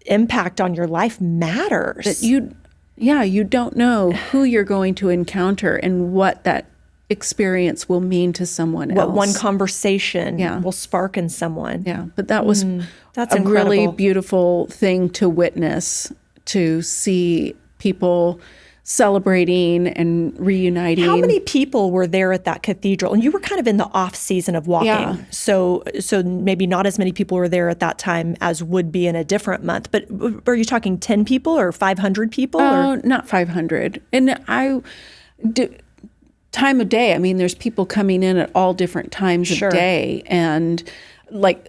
impact on your life matters. That you don't know who you're going to encounter and what that experience will mean to someone else. What one conversation will spark in someone. Yeah, but that was that's a incredible. Really beautiful thing to witness, to see people celebrating and reuniting. How many people were there at that cathedral? And you were kind of in the off season of walking. Yeah. So maybe not as many people were there at that time as would be in a different month. But are you talking 10 people or 500 people? Oh, not 500. And time of day, I mean, there's people coming in at all different times of day. And like,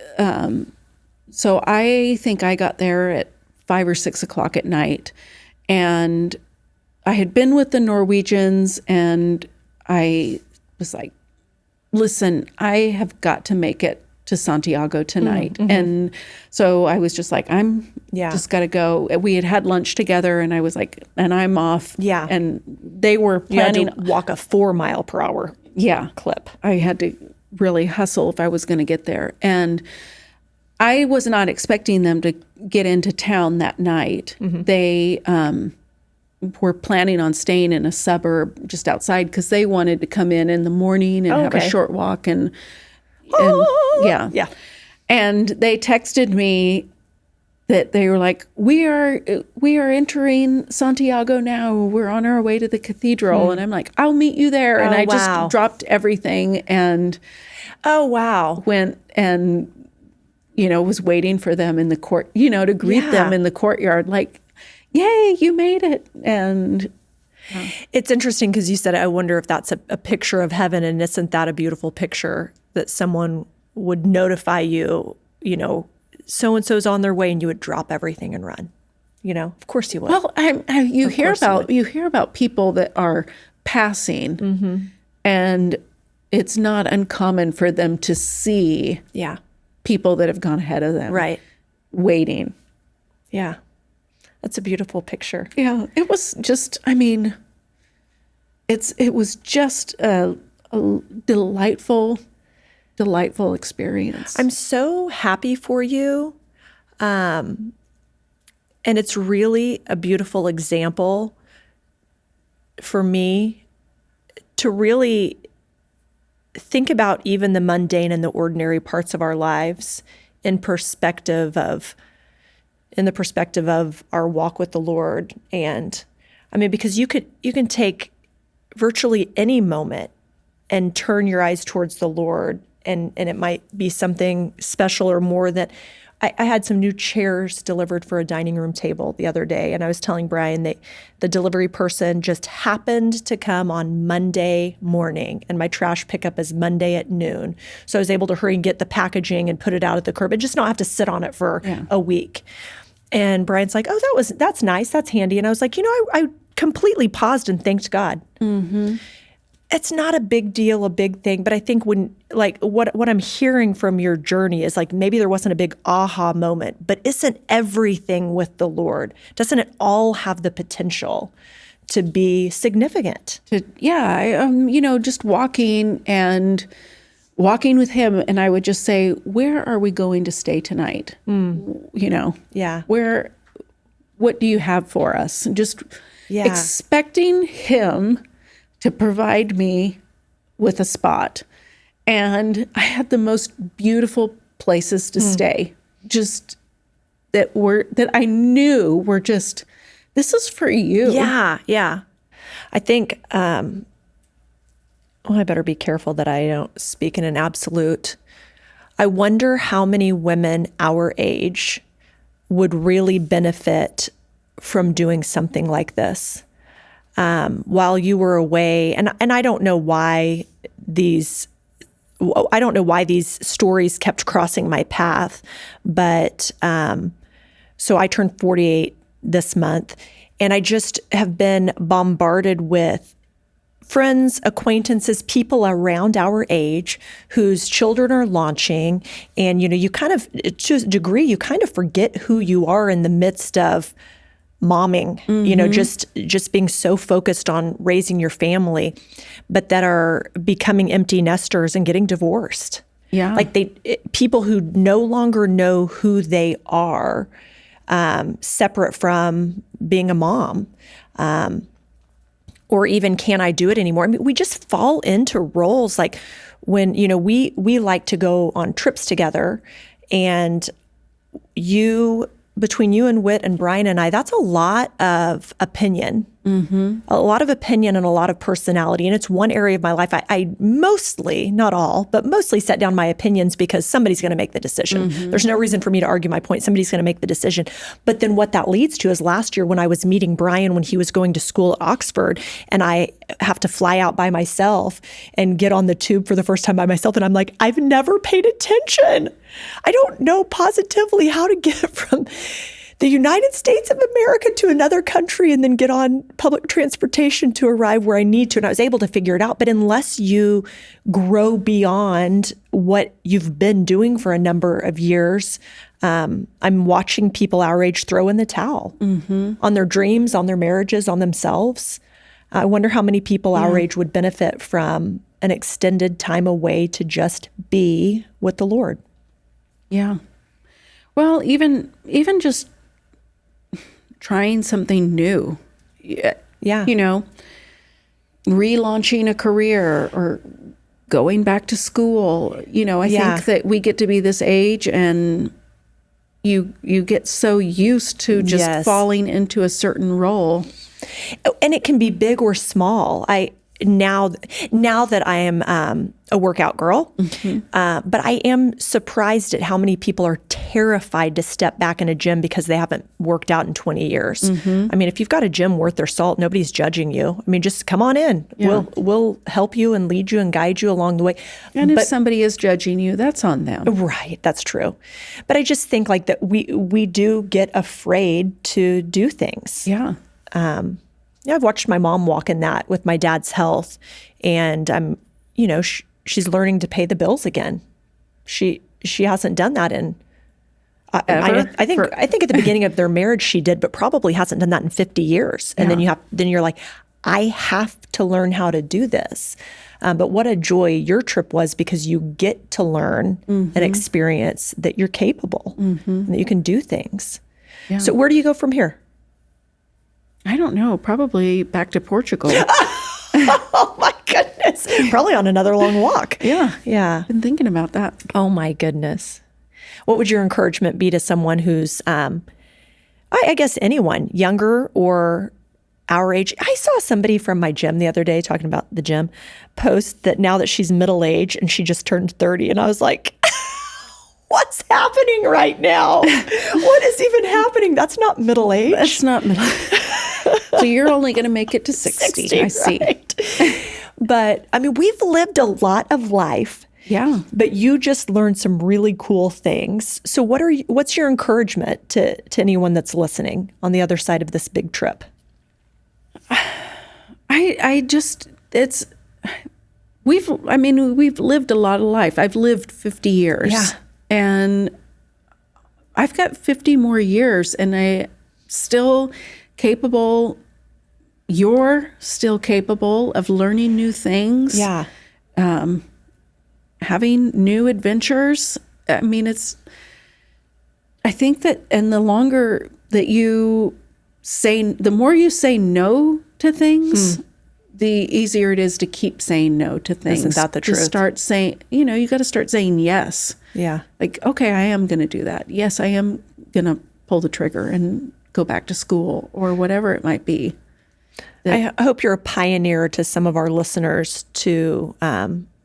so I think I got there at 5 or 6 o'clock at night. And I had been with the Norwegians and I was like, listen, I have got to make it to Santiago tonight. Mm-hmm. And so I was just like, I'm just got to go. We had lunch together and I was like, and I'm off. Yeah. And they were planning. You had to walk a 4 mile per hour clip. I had to really hustle if I was going to get there. And I was not expecting them to get into town that night. Mm-hmm. They were planning on staying in a suburb just outside because they wanted to come in the morning and have a short walk and yeah. And they texted me that they were like, we are entering Santiago now. We're on our way to the cathedral. And I'm like, I'll meet you there. And I just dropped everything and went and was waiting for them in the court, to greet them in the courtyard, like, yay, you made it. And it's interesting because you said, I wonder if that's a picture of heaven, and isn't that a beautiful picture that someone would notify you, so-and-so's on their way, and you would drop everything and run. Of course you would. Well, you hear about people that are passing, and it's not uncommon for them to see people that have gone ahead of them. Right. Waiting. Yeah. That's a beautiful picture. Yeah. It was just, it was just a delightful experience. I'm so happy for you. And it's really a beautiful example for me to really think about even the mundane and the ordinary parts of our lives in the perspective of our walk with the Lord. And I mean, because you can take virtually any moment and turn your eyes towards the Lord, and it might be something special or more. That I had some new chairs delivered for a dining room table the other day, and I was telling Brian that the delivery person just happened to come on Monday morning, and my trash pickup is Monday at noon. So I was able to hurry and get the packaging and put it out at the curb and just not have to sit on it for a week. And Brian's like, "Oh, that's nice, that's handy." And I was like, I completely paused and thanked God. Mm-hmm. It's not a big deal, a big thing, but I think when, like, what I'm hearing from your journey is like, maybe there wasn't a big aha moment, but isn't everything with the Lord, doesn't it all have the potential to be significant? Just walking with him, and I would just say, where are we going to stay tonight? What do you have for us? And just expecting him to provide me with a spot. And I had the most beautiful places to stay, just that I knew were just, this is for you. Yeah. I think, I better be careful that I don't speak in an absolute. I wonder how many women our age would really benefit from doing something like this. While you were away, and I don't know why these stories kept crossing my path, but so I turned 48 this month, and I just have been bombarded with friends, acquaintances, people around our age whose children are launching, and you kind of, to a degree, you kind of forget who you are in the midst of momming, just being so focused on raising your family, but that are becoming empty nesters and getting divorced. Yeah. Like people who no longer know who they are, separate from being a mom, or even, can I do it anymore? I mean, we just fall into roles. Like when, we like to go on trips together, and between you and Whit and Brian and I, that's a lot of opinion, a lot of opinion and a lot of personality. And it's one area of my life I mostly, not all, but mostly set down my opinions because somebody's going to make the decision. There's no reason for me to argue my point. Somebody's going to make the decision. But then what that leads to is last year when I was meeting Brian when he was going to school at Oxford, and I have to fly out by myself and get on the tube for the first time by myself. And I'm like, I've never paid attention. I don't know positively how to get from the United States of America to another country and then get on public transportation to arrive where I need to. And I was able to figure it out. But unless you grow beyond what you've been doing for a number of years, I'm watching people our age throw in the towel on their dreams, on their marriages, on themselves. I wonder how many people our age would benefit from an extended time away to just be with the Lord. Yeah. Well, even just trying something new. Yeah. Relaunching a career or going back to school. I think that we get to be this age and you get so used to just falling into a certain role. And it can be big or small. Now that I am a workout girl, but I am surprised at how many people are terrified to step back in a gym because they haven't worked out in 20 years. I mean, if you've got a gym worth their salt, nobody's judging you. I mean, just come on in. Yeah. We'll help you and lead you and guide you along the way. And if somebody is judging you, that's on them. Right, that's true. But I just think like that we do get afraid to do things. Yeah. I've watched my mom walk in that with my dad's health, and I'm, she's learning to pay the bills again. She hasn't done that in. I think at the beginning of their marriage she did, but probably hasn't done that in 50 years. And then you're like, I have to learn how to do this. But what a joy your trip was, because you get to learn and experience that you're capable, and that you can do things. Yeah. So where do you go from here? I don't know. Probably back to Portugal. Oh my goodness. Probably on another long walk. Yeah. Yeah. Been thinking about that. Oh my goodness. What would your encouragement be to someone who's, I guess anyone, younger or our age? I saw somebody from my gym the other day, talking about the gym, post that now that she's middle-aged and she just turned 30. And I was like, what's happening right now? What is even happening? That's not middle-age. That's not middle. So you're only going to make it to 60 I see. Right. But I mean, we've lived a lot of life. Yeah. But you just learned some really cool things. So what's your encouragement to anyone that's listening on the other side of this big trip? We've lived a lot of life. I've lived 50 years. Yeah. And I've got 50 more years, and I still capable. You're still capable of learning new things. Yeah. Having new adventures. I think that, and the longer that the more you say no to things, the easier it is to keep saying no to things. Isn't that the truth? To start saying, you got to start saying yes. Yeah. Like, okay, I am going to do that. Yes, I am going to pull the trigger and go back to school or whatever it might be. I hope you're a pioneer to some of our listeners to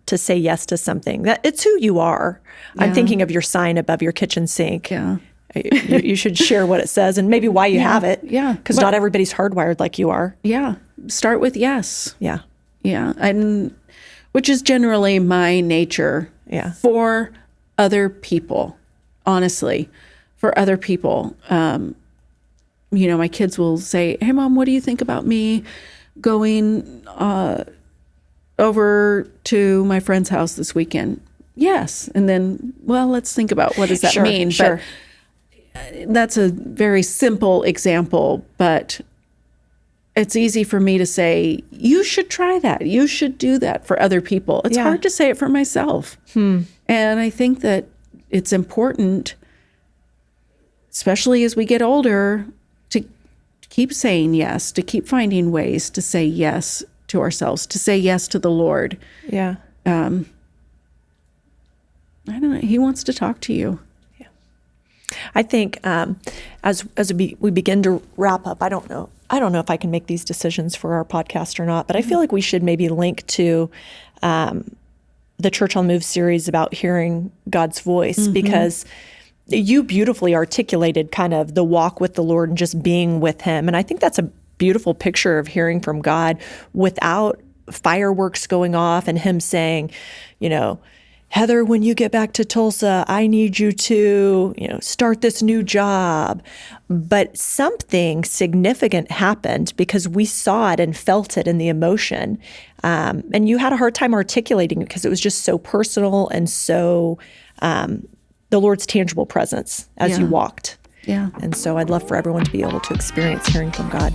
say yes to something. That it's who you are. Yeah. I'm thinking of your sign above your kitchen sink. Yeah. You should share what it says and maybe why you have it. Yeah. Because not everybody's hardwired like you are. Yeah. Start with yes. Yeah. Yeah. And which is generally my nature. Yeah. For other people, honestly, for other people. My kids will say, "Hey, Mom, what do you think about me going over to my friend's house this weekend?" Yes. And then, well, let's think about what does that mean. Sure. But that's a very simple example, but it's easy for me to say, you should try that. You should do that for other people. It's hard to say it for myself. And I think that it's important, especially as we get older, to keep saying yes, to keep finding ways to say yes to ourselves, to say yes to the Lord. Yeah. I don't know. He wants to talk to you. Yeah. I think as we begin to wrap up, I don't know if I can make these decisions for our podcast or not, but I feel like we should maybe link to the Church on the Move series about hearing God's voice, because you beautifully articulated kind of the walk with the Lord and just being with him. And I think that's a beautiful picture of hearing from God without fireworks going off and him saying, Heather, when you get back to Tulsa, I need you to, start this new job. But something significant happened because we saw it and felt it in the emotion. And you had a hard time articulating it because it was just so personal and so the Lord's tangible presence as you walked. Yeah. And so I'd love for everyone to be able to experience hearing from God.